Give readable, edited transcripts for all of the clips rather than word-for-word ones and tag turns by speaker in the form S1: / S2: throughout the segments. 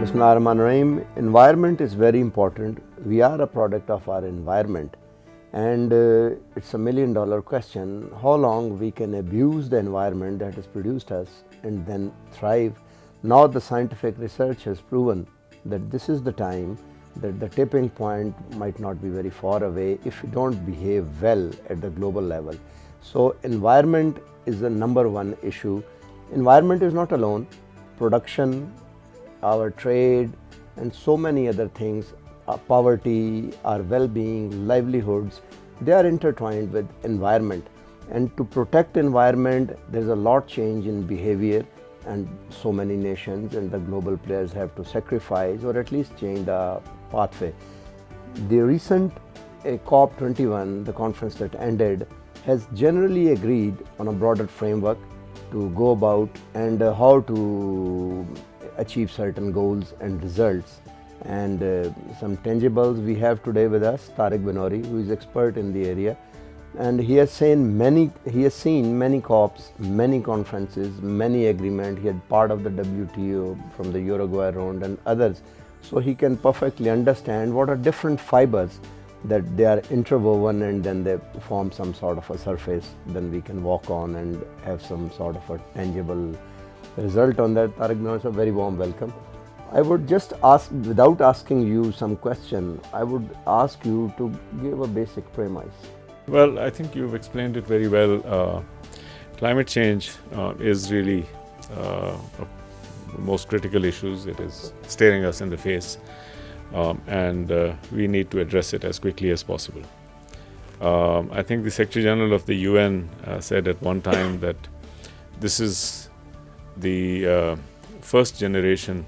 S1: Bismillahirrahmanirrahim. Environment is very important. We are a product of our environment, and it's a $1,000,000 question how long we can abuse the environment that has produced us and then thrive. Now the scientific research has proven that this is the time that the tipping point might not be very far away if we don't behave well at the global level. So environment is the number one issue. Environment is not alone. Production, our trade, and so many other things, our poverty, our well-being, livelihoods, they are intertwined with environment. And to protect environment, there's a lot change in behavior, and so many nations and the global players have to sacrifice or at least change the pathway. The recent COP21, the conference that ended, has generally agreed on a broader framework to go about and how to achieve certain goals and results. And some tangibles we have today with us, Tariq Banuri, who is expert in the area, and he has seen many COPs, many conferences, many agreements. He had part of the WTO from the Uruguay round and others, so he can perfectly understand what are different fibers that they are interwoven and then they form some sort of a surface, then we can walk on and have some sort of a tangible result on that. Tariq Banuri, a very warm welcome. I would just ask, without asking you some question, I would ask you to give a basic premise.
S2: Well, I think you've explained it very well. Climate change is really the most critical issues. It is staring us in the face, and we need to address it as quickly as possible. I think the Secretary General of the UN said at one time that this is the first generation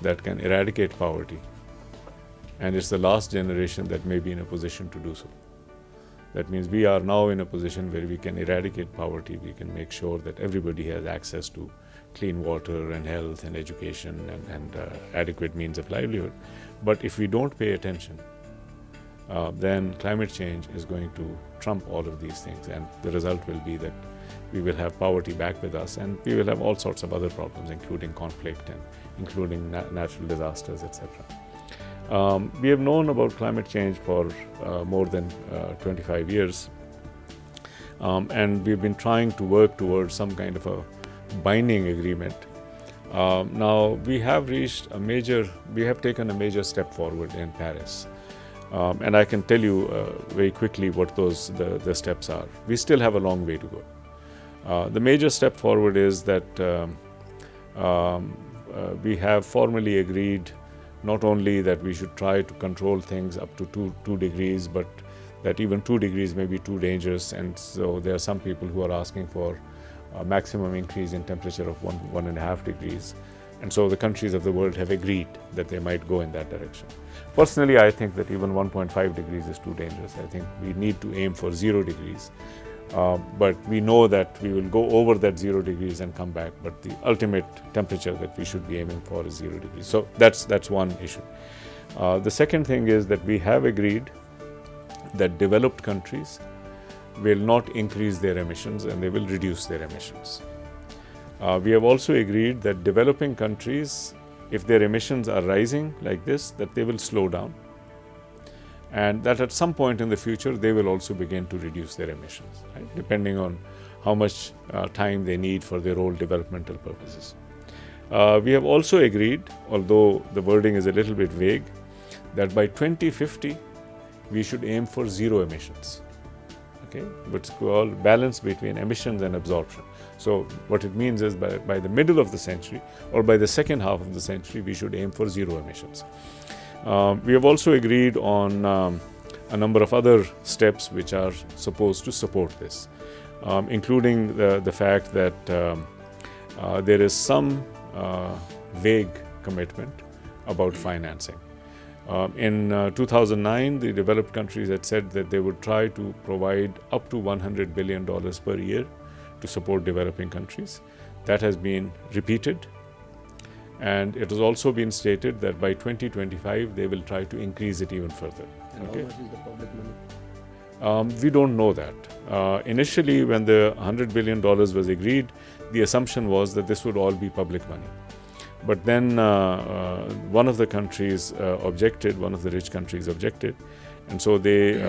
S2: that can eradicate poverty, and it's the last generation that may be in a position to do so. That means we are now in a position where we can eradicate poverty. We can make sure that everybody has access to clean water and health and education and adequate means of livelihood. But if we don't pay attention, then climate change is going to trump all of these things, and the result will be that we will have poverty back with us, and we will have all sorts of other problems, including conflict and including natural disasters, etc. We have known about climate change for more than 25 years, and we've been trying to work towards some kind of a binding agreement. Now we have taken a major step forward in Paris, and I can tell you very quickly what the steps are. We still have a long way to go. The major step forward is that we have formally agreed not only that we should try to control things up to 2 degrees, but that even 2 degrees may be too dangerous, and so there are some people who are asking for a maximum increase in temperature of 1.5 degrees, and so the countries of the world have agreed that they might go in that direction. Personally, I think that even 1.5 degrees is too dangerous. I think we need to aim for 0 degrees. But we know that we will go over that 0 degrees and come back, but the ultimate temperature that we should be aiming for is 0 degrees. So that's one issue. The second thing is that we have agreed that developed countries will not increase their emissions and they will reduce their emissions. We have also agreed that developing countries, if their emissions are rising like this, that they will slow down, and that at some point in the future they will also begin to reduce their emissions, right? Depending on how much time they need for their own developmental purposes. We have also agreed, although the wording is a little bit vague, that by 2050 we should aim for 0 emissions. Okay, what's called balance between emissions and absorption. So what it means is by the middle of the century or by the second half of the century, we should aim for 0 emissions. We have also agreed on a number of other steps which are supposed to support this, including the fact that there is some vague commitment about financing. In 2009, the developed countries had said that they would try to provide up to $100 billion per year to support developing countries. That has been repeated. And it has also been stated that by 2025, they will try to increase it even further.
S1: And okay? How much is the public money?
S2: We don't know that. Initially, when the $100 billion was agreed, the assumption was that this would all be public money. But then one of the countries objected, one of the rich countries objected, and so they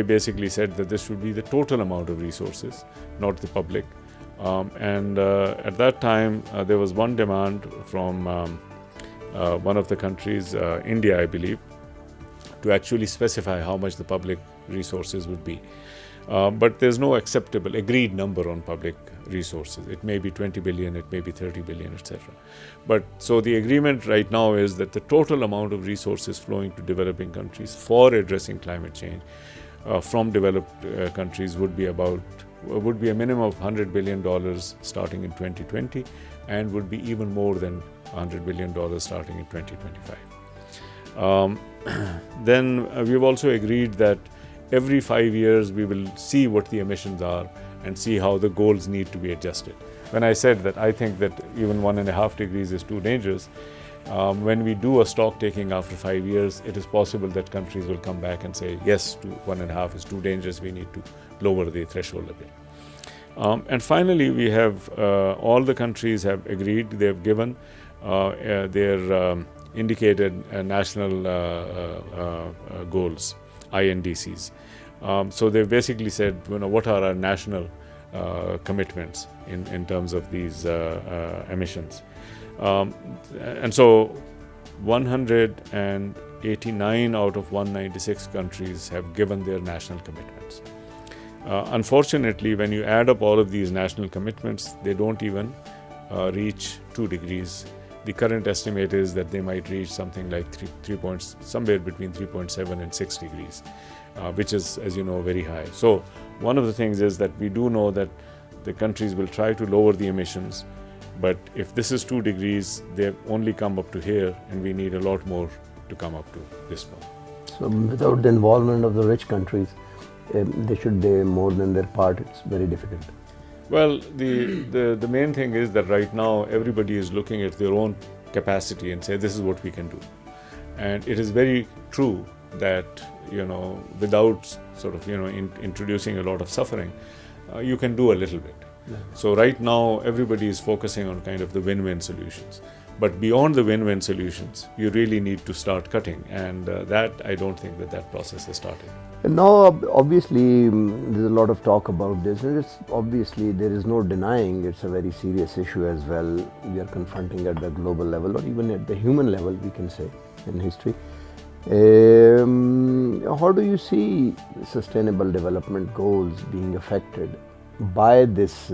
S2: basically said that this should be the total amount of resources, not the public. At that time, there was one demand from one of the countries, India, I believe, to actually specify how much the public resources would be. But there's no acceptable, agreed number on public resources. It may be 20 billion, it may be 30 billion, etc. But so the agreement right now is that the total amount of resources flowing to developing countries for addressing climate change from developed countries would be a minimum of $100 billion starting in 2020, and would be even more than $100 billion starting in 2025. Then we've also agreed that every 5 years we will see what the emissions are and see how the goals need to be adjusted. When I said that I think that even 1.5 degrees is too dangerous, when we do a stock taking after 5 years, it is possible that countries will come back and say, yes, 1.5 is too dangerous, we need to lower the threshold a bit. And finally, we have all the countries have agreed, they have given their indicated national goals, INDCs. So they've basically said, what are our national commitments in terms of these emissions. And so 189 out of 196 countries have given their national commitments. Unfortunately, when you add up all of these national commitments, they don't even reach 2 degrees. The current estimate is that they might reach something like somewhere between 3.7 and 6 degrees, which is, as you know, very high. So one of the things is that we do know that the countries will try to lower the emissions, but if this is 2 degrees, they've only come up to here, and we need a lot more to come up to this one.
S1: So without the involvement of the rich countries, they should do more than their part. It's very difficult.
S2: Well, the main thing is that right now everybody is looking at their own capacity and say, this is what we can do. And it is very true that, without sort of, introducing a lot of suffering, you can do a little bit. Yeah. So right now everybody is focusing on kind of the win-win solutions. But beyond the win-win solutions, you really need to start cutting. And that, I don't think that process has started.
S1: And now, obviously, there's a lot of talk about this, and it's obviously there is no denying it's a very serious issue as well. We are confronting at the global level, or even at the human level, we can say, in history. How do you see sustainable development goals being affected by this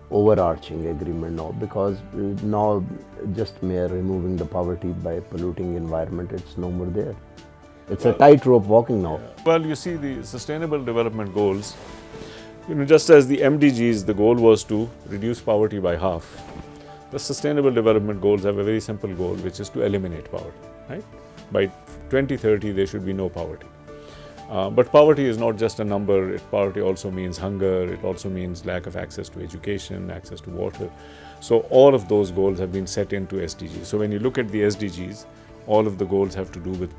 S1: overarching agreement now? Because now just mere removing the poverty by polluting environment, it's no more there. It's a tightrope walking now.
S2: Well, you see, the Sustainable Development Goals, just as the MDGs, the goal was to reduce poverty by half. The Sustainable Development Goals have a very simple goal, which is to eliminate poverty, right? By 2030, there should be no poverty. But poverty is not just a number. Poverty also means hunger. It also means lack of access to education, access to water. So all of those goals have been set into SDGs. So when you look at the SDGs, all of the goals have to do with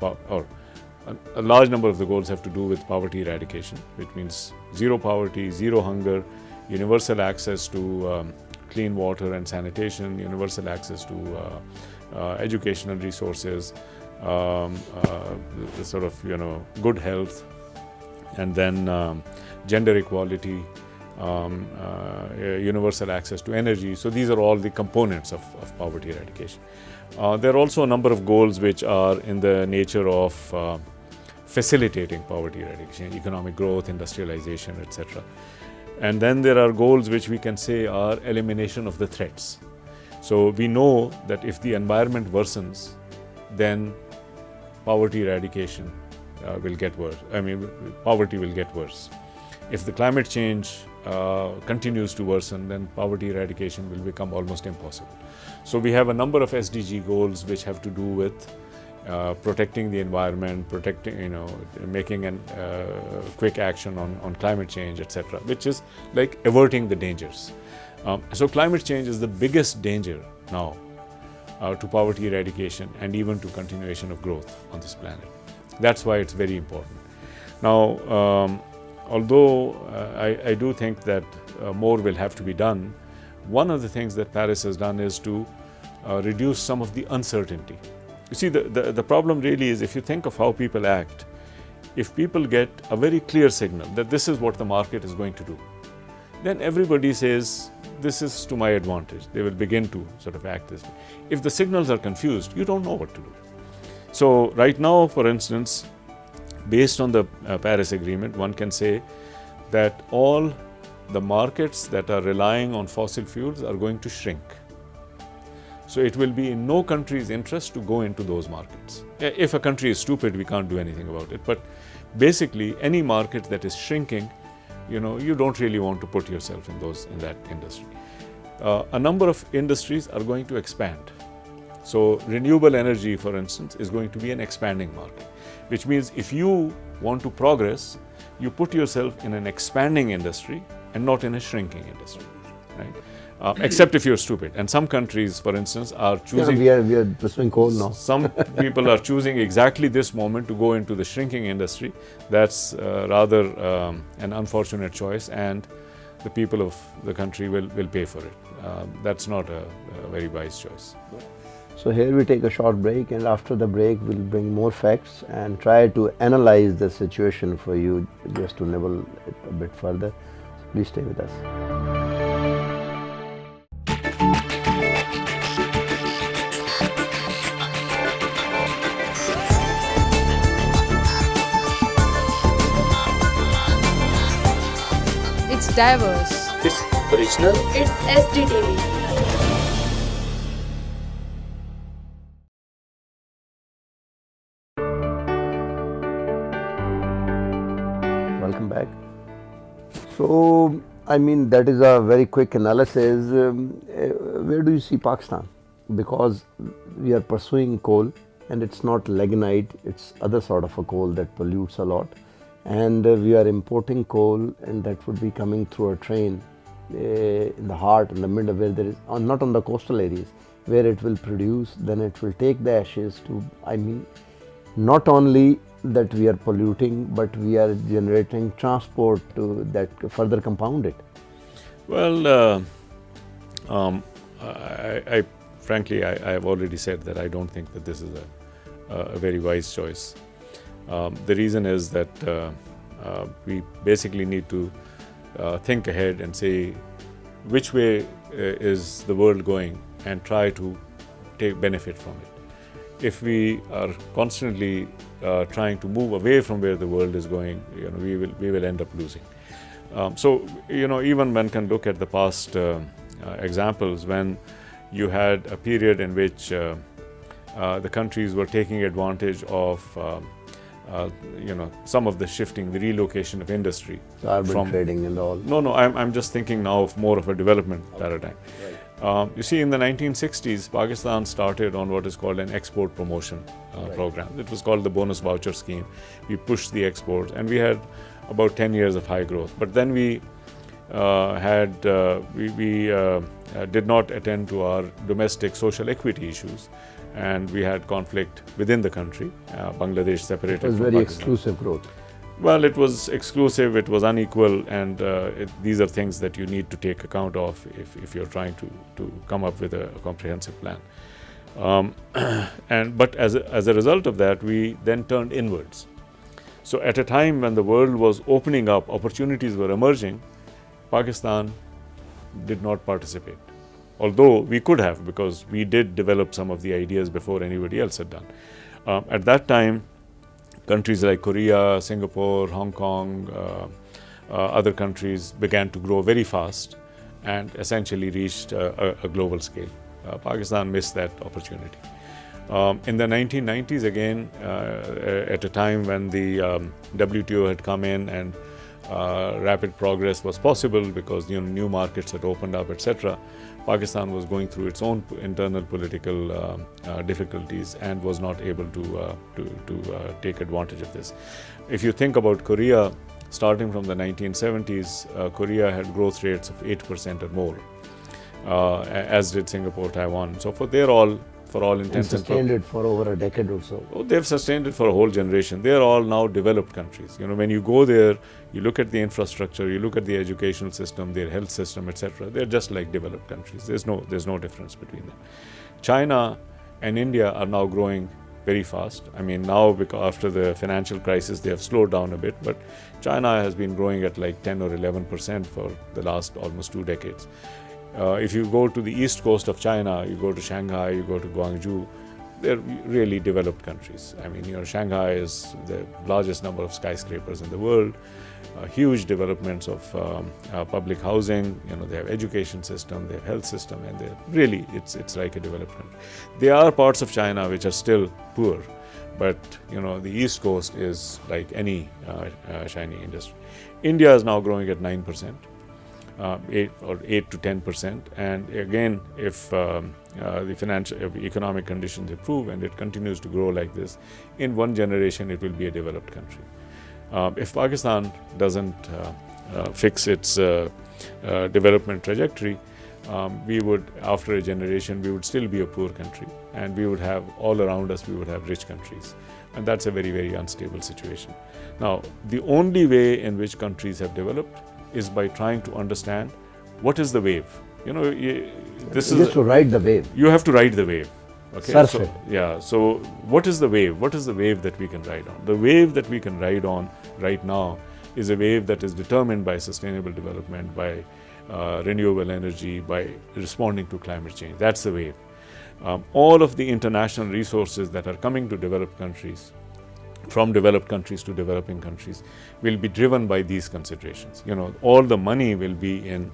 S2: a large number of the goals have to do with poverty eradication, which means zero poverty, zero hunger, universal access to clean water and sanitation, universal access to educational resources, sort of, good health, and then gender equality, universal access to energy. So these are all the components of poverty eradication. There are also a number of goals which are in the nature of facilitating poverty eradication, economic growth, industrialization, etc. And then there are goals which we can say are elimination of the threats. So we know that if the environment worsens, then poverty eradication will get worse. Poverty will get worse. If the climate change continues to worsen, then poverty eradication will become almost impossible. So we have a number of SDG goals which have to do with protecting the environment, making a quick action on climate change, etc., which is like averting the dangers. So climate change is the biggest danger now to poverty eradication and even to continuation of growth on this planet. That's why it's very important. Now, although I do think that more will have to be done, one of the things that Paris has done is to reduce some of the uncertainty. You see, the problem really is, if you think of how people act, if people get a very clear signal that this is what the market is going to do, then everybody says, this is to my advantage. They will begin to sort of act this way. If the signals are confused, you don't know what to do. So right now, for instance, based on the Paris Agreement, one can say that all the markets that are relying on fossil fuels are going to shrink. So it will be in no country's interest to go into those markets. If a country is stupid, we can't do anything about it. But basically, any market that is shrinking, you don't really want to put yourself in that industry. A number of industries are going to expand. So renewable energy, for instance, is going to be an expanding market, which means if you want to progress, you put yourself in an expanding industry and not in a shrinking industry, right? Except if you're stupid. And some countries, for instance, are choosing...
S1: we are pursuing coal now.
S2: Some people are choosing exactly this moment to go into the shrinking industry. That's rather an unfortunate choice, and the people of the country will pay for it. That's not a very wise choice.
S1: So here we take a short break, and after the break we'll bring more facts and try to analyze the situation for you, just to nibble it a bit further. So please stay with us.
S3: It's diverse.
S4: It's original.
S5: It's SDTV.
S1: Welcome back. So, that is a very quick analysis. Where do you see Pakistan? Because we are pursuing coal, and it's not lignite, it's other sort of a coal that pollutes a lot. And we are importing coal, and that would be coming through a train in the heart, in the middle, where there is, not on the coastal areas, where it will produce, then it will take the ashes to, not only that we are polluting, but we are generating transport to that further compound it.
S2: Well, frankly, I have already said that I don't think that this is a very wise choice. The reason is that we basically need to think ahead and say which way is the world going, and try to take benefit from it. If we are constantly trying to move away from where the world is going, we will end up losing. So even one can look at the past examples when you had a period in which the countries were taking advantage of some of the shifting, the relocation of industry.
S1: Carbon trading and all.
S2: No, I'm just thinking now of more of a development paradigm.
S1: Right.
S2: You see, in the 1960s, Pakistan started on what is called an export promotion program. It was called the bonus voucher scheme. We pushed the exports, and we had about 10 years of high growth. But then we did not attend to our domestic social equity issues, and we had conflict within the country. Bangladesh separated from Pakistan.
S1: It was very exclusive growth.
S2: Well, it was exclusive, it was unequal, and these are things that you need to take account of if you're trying to come up with a comprehensive plan. But as a result of that, we then turned inwards. So at a time when the world was opening up, opportunities were emerging, Pakistan did not participate. Although we could have, because we did develop some of the ideas before anybody else had done. At that time, countries like Korea, Singapore, Hong Kong, other countries began to grow very fast and essentially reached a global scale. Pakistan missed that opportunity. In the 1990s, again, at a time when the WTO had come in and rapid progress was possible because new markets had opened up, etc., Pakistan was going through its own internal political difficulties and was not able to take advantage of this. If you think about Korea, starting from the 1970s, Korea had growth rates of 8% or more, as did Singapore, Taiwan, and so forth. They're all for all
S1: And
S2: intents and
S1: sustained
S2: purposes.
S1: it for over a decade or so.
S2: Oh, they've sustained it for a whole generation. They are all now developed countries. You know, when you go there, you look at the infrastructure, you look at the educational system, their health system, etc. They're just like developed countries. There's no difference between them. China and India are now growing very fast. I mean, now because after the financial crisis, they have slowed down a bit, but China has been growing at like 10 or 11% for the last almost 2 decades. If you go to the east coast of China, you go to Shanghai, you go to Guangzhou, they're really developed countries. I mean, you know, Shanghai is the largest number of skyscrapers in the world, huge developments of public housing. You know, they have education system, they have health system, and they're really, it's like a developed country. There are parts of China which are still poor, but you know, the east coast is like any shiny industry. India is now growing at 9%. 8 to 10%, and again, if if economic conditions improve and it continues to grow like this, in 1 generation it will be a developed country. If Pakistan doesn't fix its development trajectory, we would, after a generation, we would still be a poor country, and we would have all around us, we would have rich countries, and that's a very, very unstable situation. Now, the only way in which countries have developed is by trying to understand what is the wave. You know, this is
S1: just to ride the wave.
S2: You have to ride the wave. Okay.
S1: Surf
S2: so,
S1: it.
S2: yeah. So, what is the wave? What is the wave that we can ride on? The wave that we can ride on right now is a wave that is determined by sustainable development, by renewable energy, by responding to climate change. That's the wave. All of the international resources that are coming to developed countries, from developed countries to developing countries, will be driven by these considerations. You know, all the money will be in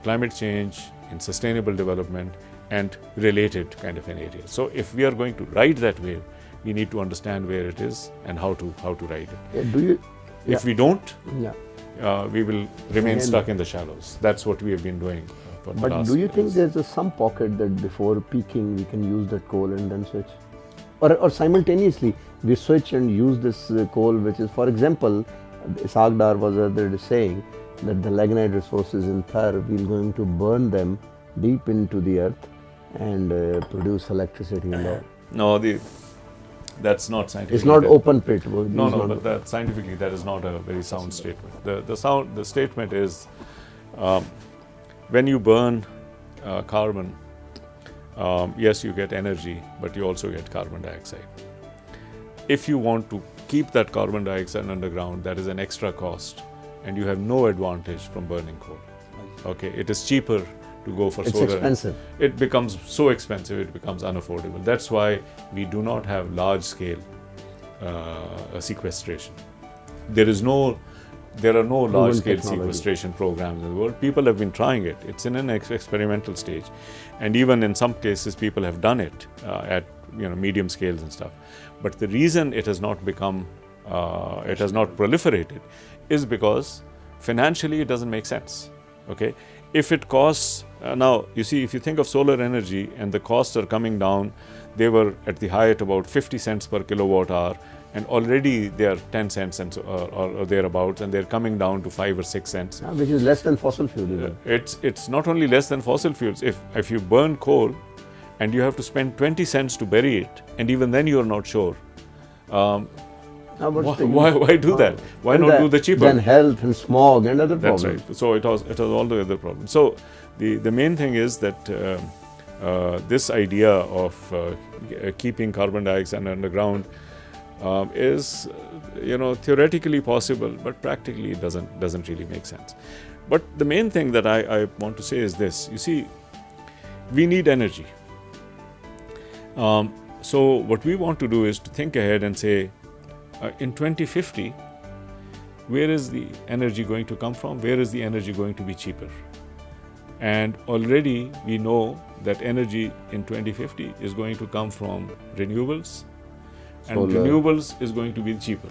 S2: climate change, in sustainable development, and related kind of an area. So if we are going to ride that wave, we need to understand where it is and how to ride it.
S1: Yeah,
S2: if we don't,
S1: yeah.
S2: We will remain stuck in the shallows. That's what we have been doing for the last
S1: But do you think
S2: years.
S1: there's some pocket that before peaking we can use that coal and then switch? Or simultaneously we switch and use this coal, which is, for example, Sagdar was other day saying that the lignite resources in Thar, we're going to burn them deep into the earth and produce electricity in there.
S2: No, that's not scientific.
S1: It's not open pit.
S2: No, but that scientifically that is not a very sound statement. The statement is when you burn carbon, yes, you get energy, but you also get carbon dioxide. If you want to keep that carbon dioxide underground, that is an extra cost, and you have no advantage from burning coal. Okay, it is cheaper to go for solar.
S1: It's expensive.
S2: It becomes so expensive, it becomes unaffordable. That's why we do not have large-scale sequestration. There are no large-scale sequestration programs in the world. People have been trying it. It's in an experimental stage, and even in some cases, people have done it at medium scales and stuff. But the reason it has not become, it has not proliferated, is because financially it doesn't make sense. Okay, if it costs now, you see, if you think of solar energy and the costs are coming down, they were at the height about 50 cents per kilowatt hour, and already they are 10 cents and or thereabouts, and they're coming down to 5 or 6 cents.
S1: Which is less than fossil fuel.
S2: It's not only less than fossil fuels. If you burn coal and you have to spend 20 cents to bury it, and even then you're not sure. Why do that? Why not do the cheaper?
S1: Then health and smog and other problems.
S2: That's right. So it has all the other problems. So the main thing is that this idea of keeping carbon dioxide underground is theoretically possible, but practically it doesn't really make sense. But the main thing that I want to say is this: you see, we need energy. So what we want to do is to think ahead and say, in 2050, where is the energy going to come from? Where is the energy going to be cheaper? And already we know that energy in 2050 is going to come from renewables, and renewables is going to be cheaper.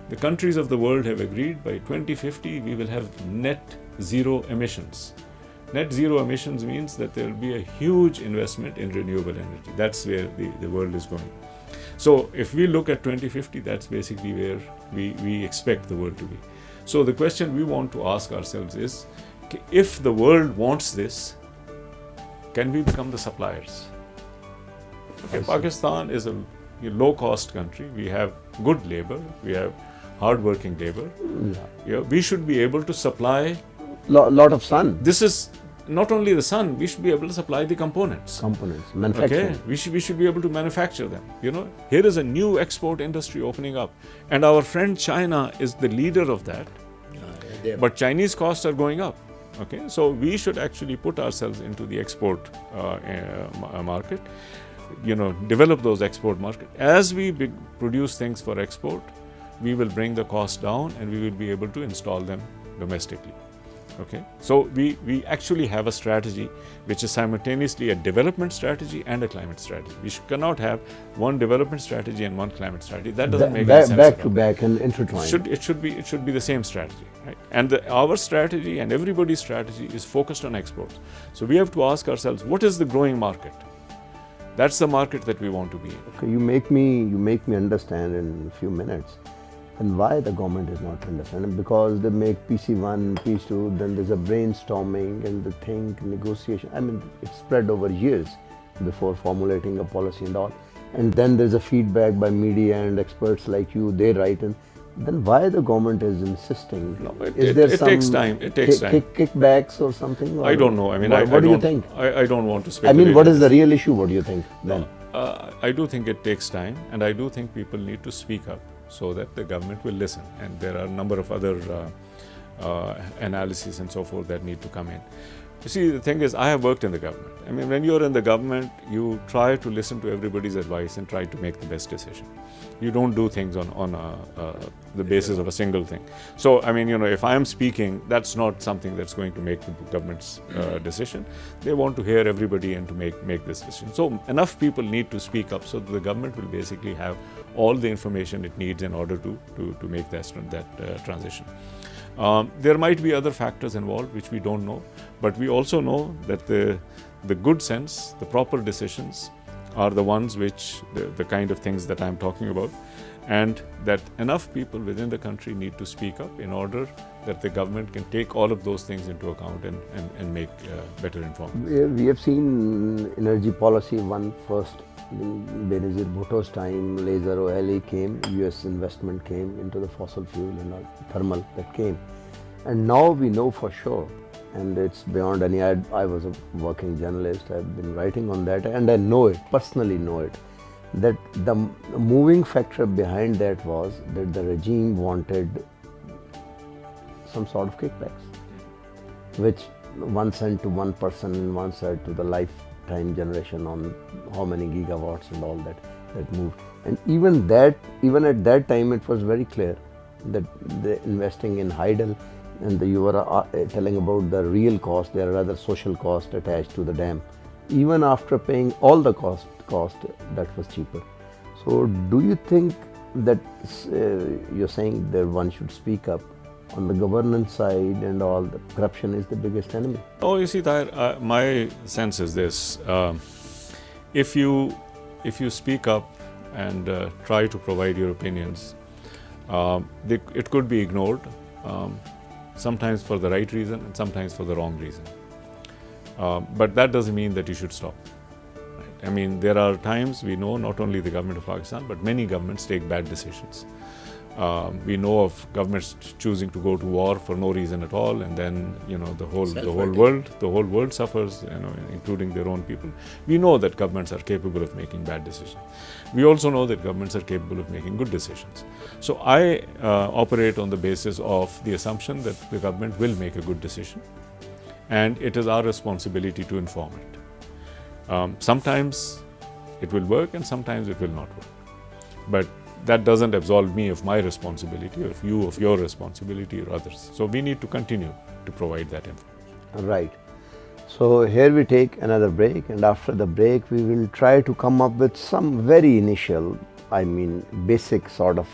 S2: The countries of the world have agreed by 2050 we will have net zero emissions. Net zero emissions means that there will be a huge investment in renewable energy. That's where the world is going. So if we look at 2050, that's basically where we expect the world to be. So the question we want to ask ourselves is, if the world wants this, can we become the suppliers? Okay, Pakistan is a low-cost country. We have good labor. We have hard-working labor. We should be able to supply.
S1: Lot of sun.
S2: This is not only the sun. We should be able to supply the components.
S1: Manufacturing.
S2: Okay, we should be able to manufacture them. Here is a new export industry opening up, and our friend China is the leader of that. But Chinese costs are going up. Okay, so we should actually put ourselves into the export market. Develop those export markets. As we produce things for export, we will bring the cost down, and we will be able to install them domestically. Okay, so we actually have a strategy which is simultaneously a development strategy and a climate strategy. We cannot have one development strategy and one climate strategy. That doesn't make any sense.
S1: Back to back and intertwined.
S2: It should be the same strategy, right? And our strategy and everybody's strategy is focused on exports. So we have to ask ourselves, what is the growing market? That's the market that we want to be in.
S1: Okay, you make me understand in a few minutes. And why the government is not understanding? Because they make PC1, PC2, then there's a brainstorming and the negotiation. I mean, it's spread over years before formulating a policy and all. And then there's a feedback by media and experts like you, they write. And then why the government is insisting?
S2: No, it takes time. It takes time.
S1: Kickbacks or something?
S2: I don't know. I mean,
S1: what do you think?
S2: I don't want to speculate.
S1: I mean, what is the real issue? What do you think then?
S2: I do think it takes time, and I do think people need to speak up, so that the government will listen. And there are a number of other analyses and so forth that need to come in. You see, the thing is, I have worked in the government. I mean, when you're in the government, you try to listen to everybody's advice and try to make the best decision. You don't do things on the basis of a single thing. So, I mean, if I am speaking, that's not something that's going to make the government's decision. They want to hear everybody and to make this decision. So, enough people need to speak up so that the government will basically have all the information it needs in order to make that transition. There might be other factors involved which we don't know, but we also know that the good sense, the proper decisions are the ones which, the kind of things that I'm talking about, and that enough people within the country need to speak up in order that the government can take all of those things into account and make better informed.
S1: We have seen energy policy first. In Benazir Bhutto's time, laser oil came, US investment came into the fossil fuel and thermal that came. And now we know for sure, and it's beyond any, I was a working journalist, I've been writing on that, and I know it, personally know it, that the moving factor behind that was that the regime wanted some sort of kickbacks, which one cent to one person and one cent to the lifetime generation on how many gigawatts and all that moved. And even at that time it was very clear that the investing in Heidel, and you were telling about the real cost, there are other social costs attached to the dam. Even after paying all the cost that was cheaper. So do you think that you're saying that one should speak up on the governance side and all, the corruption is the biggest enemy?
S2: Oh, you see, Tahir, my sense is this. If you speak up and try to provide your opinions, it could be ignored, sometimes for the right reason and sometimes for the wrong reason. But that doesn't mean that you should stop. Right? I mean, there are times we know not only the government of Pakistan, but many governments take bad decisions. We know of governments choosing to go to war for no reason at all, and then the whole world suffers, including their own people. We know that governments are capable of making bad decisions. We also know that governments are capable of making good decisions. So I operate on the basis of the assumption that the government will make a good decision, and it is our responsibility to inform it. Sometimes it will work and sometimes it will not work. But that doesn't absolve me of my responsibility, or you of your responsibility, or others. So we need to continue to provide that information.
S1: Right. So here we take another break, and after the break we will try to come up with some very initial, basic sort of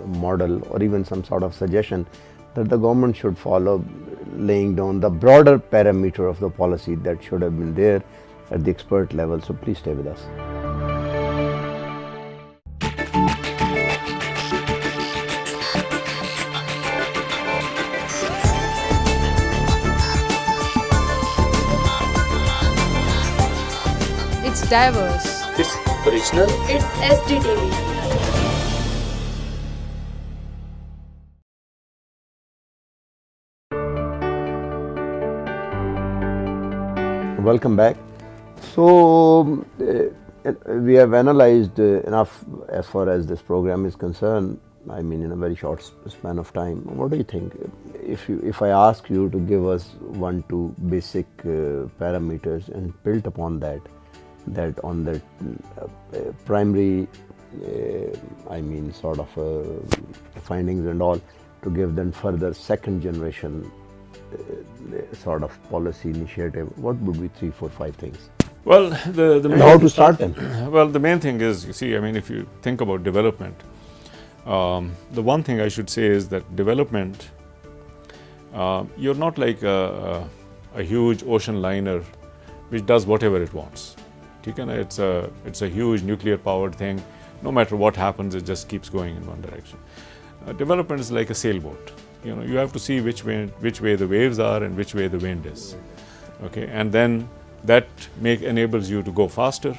S1: model, or even some sort of suggestion that the government should follow, laying down the broader parameter of the policy that should have been there at the expert level. So please stay with us.
S3: It's diverse, It's original.
S4: It's SDTV.
S1: Welcome back. So, we have analyzed enough as far as this program is concerned. I mean, in a very short span of time. What do you think? If I ask you to give us 1-2 basic parameters and built upon that on the primary, I mean, sort of findings and all, to give them further second generation sort of policy initiative, what would be 3, 4, 5 things?
S2: Well, the
S1: And how to start them?
S2: Well, the main thing is, you see, I mean, if you think about development, the one thing I should say is that development, you're not like a huge ocean liner which does whatever it wants. It's a huge nuclear powered thing. No matter what happens, it just keeps going in one direction. Development is like a sailboat. You have to see which way the waves are and which way the wind is. Okay, and then that enables you to go faster.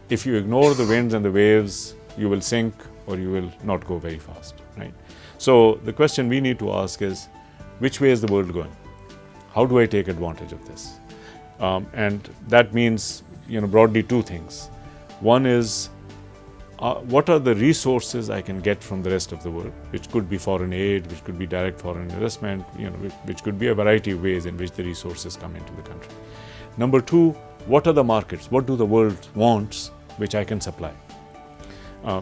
S2: If you ignore the winds and the waves, you will sink or you will not go very fast, right? So the question we need to ask is, which way is the world going? How do I take advantage of this? And that means, broadly 2 things. One is, what are the resources I can get from the rest of the world, which could be foreign aid, which could be direct foreign investment, which could be a variety of ways in which the resources come into the country. Number 2, what are the markets? What do the world wants, which I can supply?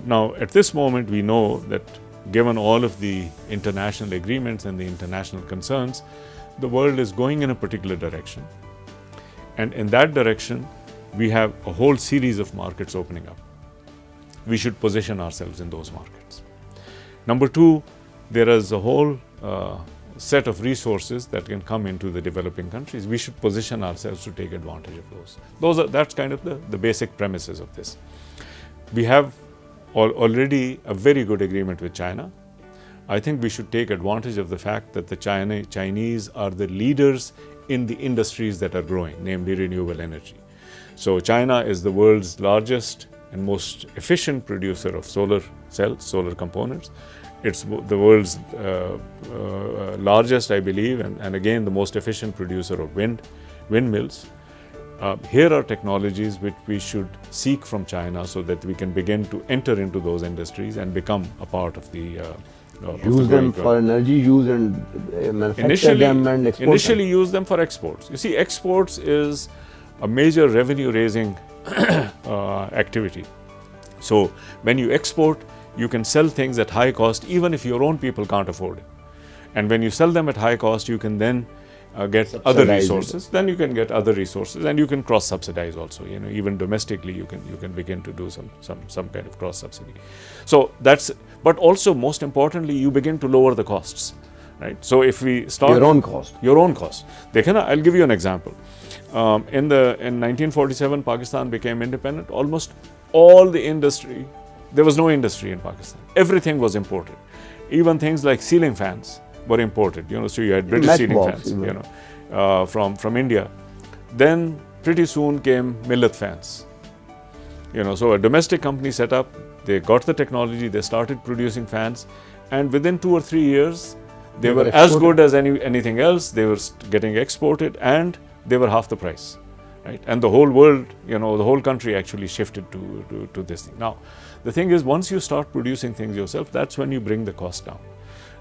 S2: Now, at this moment, we know that given all of the international agreements and the international concerns, the world is going in a particular direction. And in that direction, we have a whole series of markets opening up. We should position ourselves in those markets. Number 2, there is a whole set of resources that can come into the developing countries. We should position ourselves to take advantage of those. That's kind of the basic premises of this. We have already a very good agreement with China. I think we should take advantage of the fact that the Chinese are the leaders in the industries that are growing, namely renewable energy. So China is the world's largest and most efficient producer of solar cells, solar components. It's the world's largest, I believe, and again the most efficient producer of windmills. Here are technologies which we should seek from China so that we can begin to enter into those industries and become a part of the
S1: use them for energy use and manufacture them and export
S2: Initially
S1: them.
S2: use them for exports. You see, exports is a major revenue raising activity. So when you export, you can sell things at high cost even if your own people can't afford it. And when you sell them at high cost, you can then get other resources. Then you can get other resources, and you can cross subsidize also. Even domestically, you can begin to do some kind of cross subsidy. So that's. But also, most importantly, you begin to lower the costs, right? So if we start
S1: Your own cost.
S2: I'll give you an example. In 1947, Pakistan became independent. Almost all the industry, there was no industry in Pakistan. Everything was imported. Even things like ceiling fans were imported. So you had British ceiling fans, from India. Then pretty soon came millet fans. So a domestic company set up. They got the technology. They started producing fans, and within 2 or 3 years, they were as good as anything else. They were getting exported, and they were half the price, right? And the whole world, the whole country actually shifted to this thing. Now, the thing is, once you start producing things yourself, that's when you bring the cost down.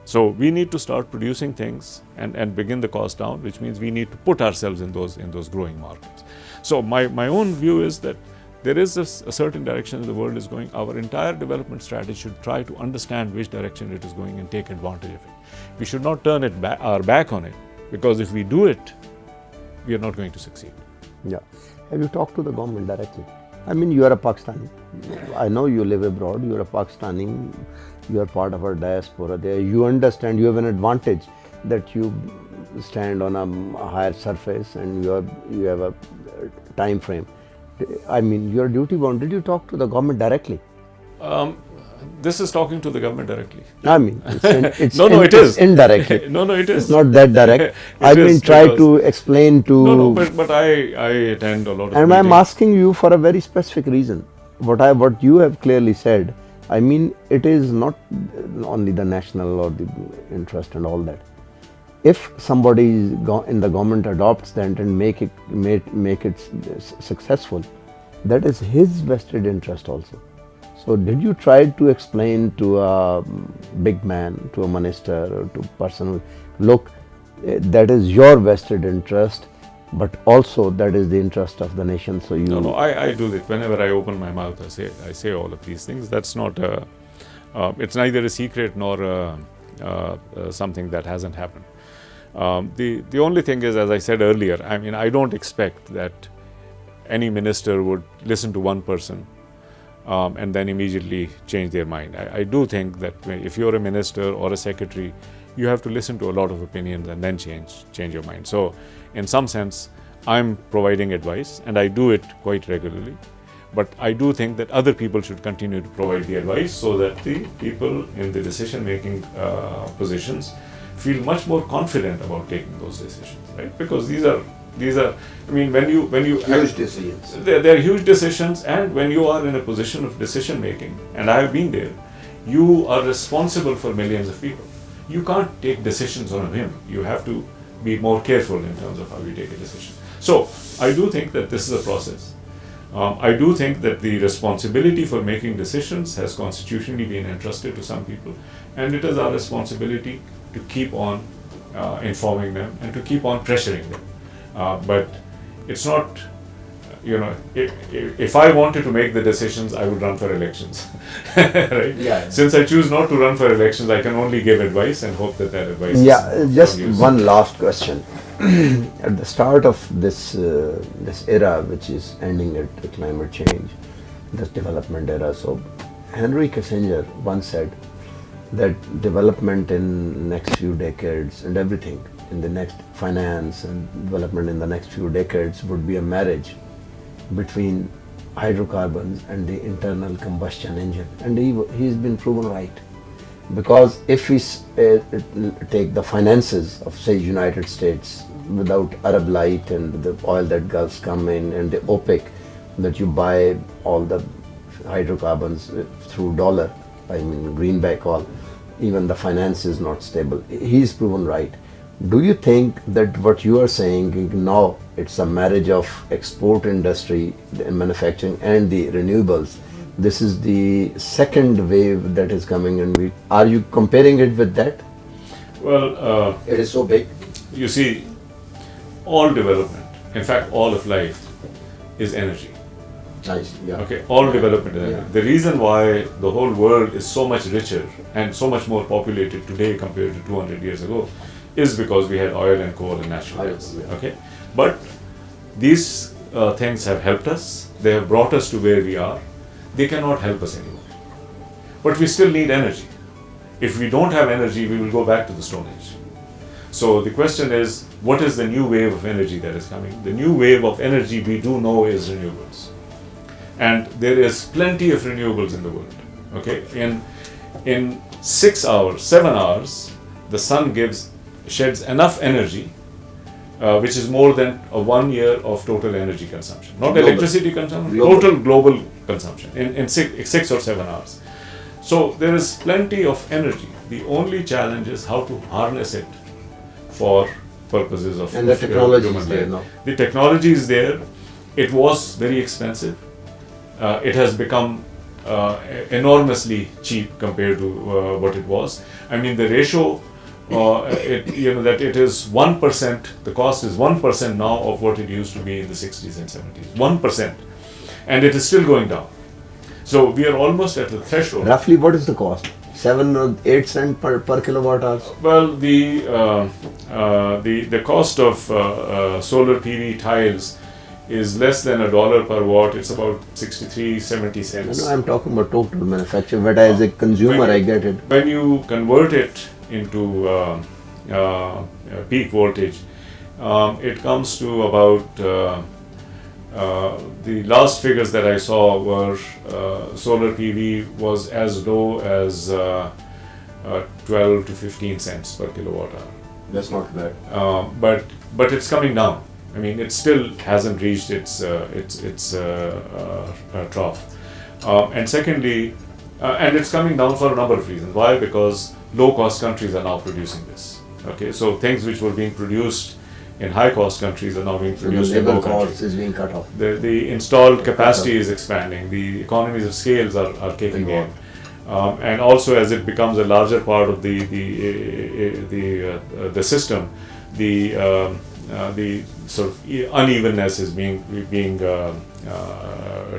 S2: So we need to start producing things and begin the cost down, which means we need to put ourselves in those growing markets. So my own view is that there is a certain direction the world is going. Our entire development strategy should try to understand which direction it is going and take advantage of it. We should not turn our back on it, because if we do it, we are not going to succeed.
S1: Yeah. Have you talked to the government directly? I mean, you are a Pakistani. I know you live abroad. You are a Pakistani. You are part of our diaspora there. You understand. You have an advantage that you stand on a higher surface and you have a time frame. I mean, your duty bound. Did you talk to the government directly?
S2: This is talking to the government directly.
S1: I mean, it's
S2: it is
S1: indirectly.
S2: No, it is.
S1: It's not that direct. I mean, try to explain to.
S2: But I attend a lot of.
S1: And
S2: meetings.
S1: I'm asking you for a very specific reason. what you have clearly said, I mean, it is not only the national or the interest and all that. If somebody in the government adopts that and make it successful, that is his vested interest also. So did you try to explain to a big man, to a minister, or to a person, look, that is your vested interest, but also that is the interest of the nation. So you
S2: No, I do it whenever I open my mouth. I say all of these things. That's not it's neither a secret nor something that hasn't happened. The only thing is, as I said earlier, I mean, I don't expect that any minister would listen to one person and then immediately change their mind. I do think that if you're a minister or a secretary, you have to listen to a lot of opinions and then change your mind. So in some sense, I'm providing advice, and I do it quite regularly. But I do think that other people should continue to provide the advice so that the people in the decision-making positions feel much more confident about taking those decisions, right? Because these are, I mean, when you
S1: huge decisions.
S2: They're huge decisions, and when you are in a position of decision-making, and I have been there, you are responsible for millions of people. You can't take decisions on a whim. You have to be more careful in terms of how you take a decision. So I do think that this is a process. I do think that the responsibility for making decisions has constitutionally been entrusted to some people, and it is our responsibility to keep on informing them and to keep on pressuring them. But it's not, you know, if I wanted to make the decisions, I would run for elections, right?
S1: Yeah.
S2: Since I choose not to run for elections, I can only give advice and hope that that advice is
S1: just
S2: used.
S1: one last question. At the start of this era, which is ending at the climate change, this development era, so Henry Kissinger once said that development in next few decades and everything in the next finance and development in the next few decades would be a marriage between hydrocarbons and the internal combustion engine, and he's been proven right. Because if we take the finances of, say, United States, without Arab Light and the oil that Gulfs come in, and the OPEC, that you buy all the hydrocarbons through dollar, I mean greenback oil, even the finance is not stable. He's proven right. Do you think that what you are saying now, it's a marriage of export industry and manufacturing and the renewables? This is the second wave that is coming, and are you comparing it with that?
S2: Well,
S1: It is so big.
S2: you see, all development, in fact, all of life is energy.
S1: Nice, yeah.
S2: Okay, all development is energy.
S1: Yeah.
S2: The reason why the whole world is so much richer and so much more populated today compared to 200 years ago is because we had oil and coal and natural gas.
S1: Yeah.
S2: Okay, but these things have helped us. They have brought us to where we are. They cannot help us anymore. But we still need energy. If we don't have energy, we will go back to the Stone Age. So the question is, what is the new wave of energy that is coming? The new wave of energy we do know is renewables. And there is plenty of renewables in the world. Okay, in 6 hours, 7 hours, the sun sheds enough energy, which is more than 1 year of total energy consumption. Not
S1: Global.
S2: electricity consumption,
S1: Global.
S2: total global consumption in 6 or 7 hours. So there is plenty of energy. The only challenge is how to harness it for purposes of
S1: And the technology
S2: human
S1: is there
S2: life.
S1: now.
S2: The technology is there. It was very expensive. It has become enormously cheap compared to what it was. I mean, the ratio, that it is 1%, the cost is 1% now of what it used to be in the 60s and 70s. 1%. And it is still going down. So we are almost at the threshold.
S1: Roughly, what is the cost? 7 or 8 cents per kilowatt hour?
S2: Well, the cost of solar PV tiles is less than $1 per watt. It's about 63-70 cents.
S1: No, I'm talking about total manufacture, but as a consumer, I get it.
S2: When you convert it into peak voltage, it comes to about the last figures that I saw were solar PV was as low as 12 to 15 cents per kilowatt hour.
S1: That's not bad.
S2: But it's coming down. I mean, it still hasn't reached its trough. And secondly, and it's coming down for a number of reasons. Why? Because low-cost countries are now producing this. Okay, so things which were being produced in high-cost countries are now being produced in low countries.
S1: is being cut off.
S2: The installed capacity is expanding. The economies of scales are kicking in. And also, as it becomes a larger part of the system, the sort of unevenness is being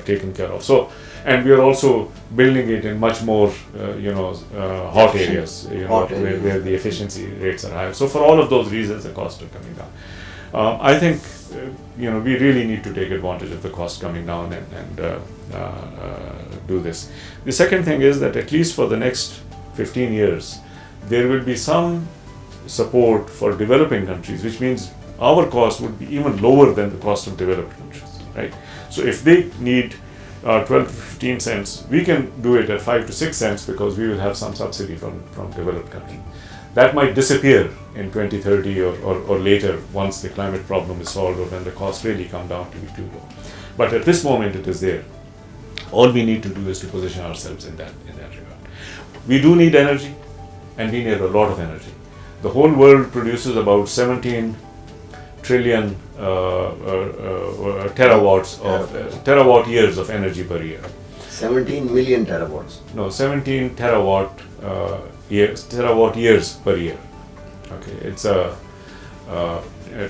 S2: taken care of. So, and we are also building it in much more hot areas, where the efficiency rates are higher. So, for all of those reasons, the costs are coming down. I think we really need to take advantage of the cost coming down and do this. The second thing is that at least for the next 15 years, there will be some support for developing countries, which means our cost would be even lower than the cost of developed countries, right? So if they need 12 to 15 cents, we can do it at 5 to 6 cents because we will have some subsidy from developed countries. That might disappear in 2030 or later once the climate problem is solved or when the costs really come down to be too low. But at this moment it is there. All we need to do is to position ourselves in that regard. We do need energy, and we need a lot of energy. The whole world produces about 17 trillion terawatt years of energy per year.
S1: 17 million terawatts.
S2: No, 17 terawatt years per year. Okay, it's a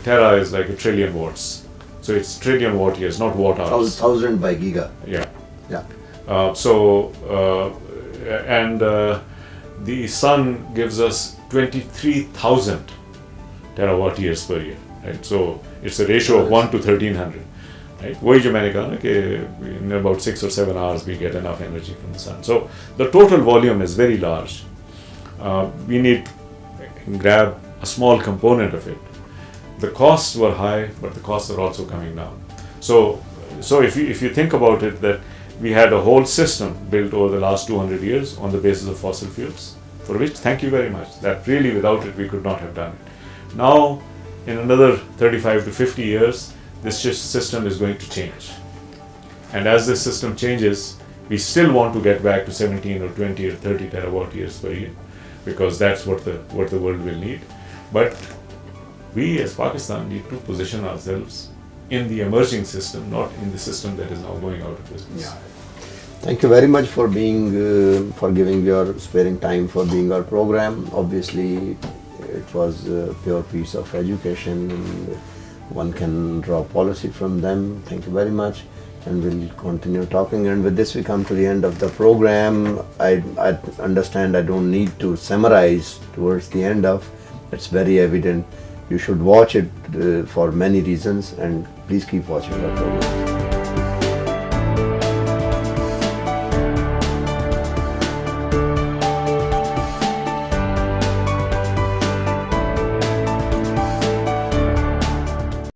S2: tera is like a trillion watts, so it's trillion watt years, not watt hours.
S1: 1000 by giga.
S2: Yeah.
S1: Yeah.
S2: The sun gives us 23,000 terawatt years per year, right? So it's a ratio of 1 to 1300, right? वही जो मैंने कहा ना कि in about 6 or 7 hours we get enough energy from the sun. So the total volume is very large. We need to grab a small component of it. The costs were high, but the costs are also coming down. So if you think about it, that we had a whole system built over the last 200 years on the basis of fossil fuels, for which thank you very much. That really, without it, we could not have done it. Now, in another 35 to 50 years, this system is going to change. And as this system changes, we still want to get back to 17 or 20 or 30 terawatt years per year, because that's what the world will need. But we as Pakistan need to position ourselves in the emerging system, not in the system that is now going out of business.
S1: Yeah. Thank you very much for being, for giving your sparing time for being our program. Obviously, it was a pure piece of education, and one can draw policy from them. Thank you very much, and we'll continue talking. And with this, we come to the end of the program. I understand I don't need to summarize towards the end of. It's very evident. You should watch it for many reasons, and please keep watching our program.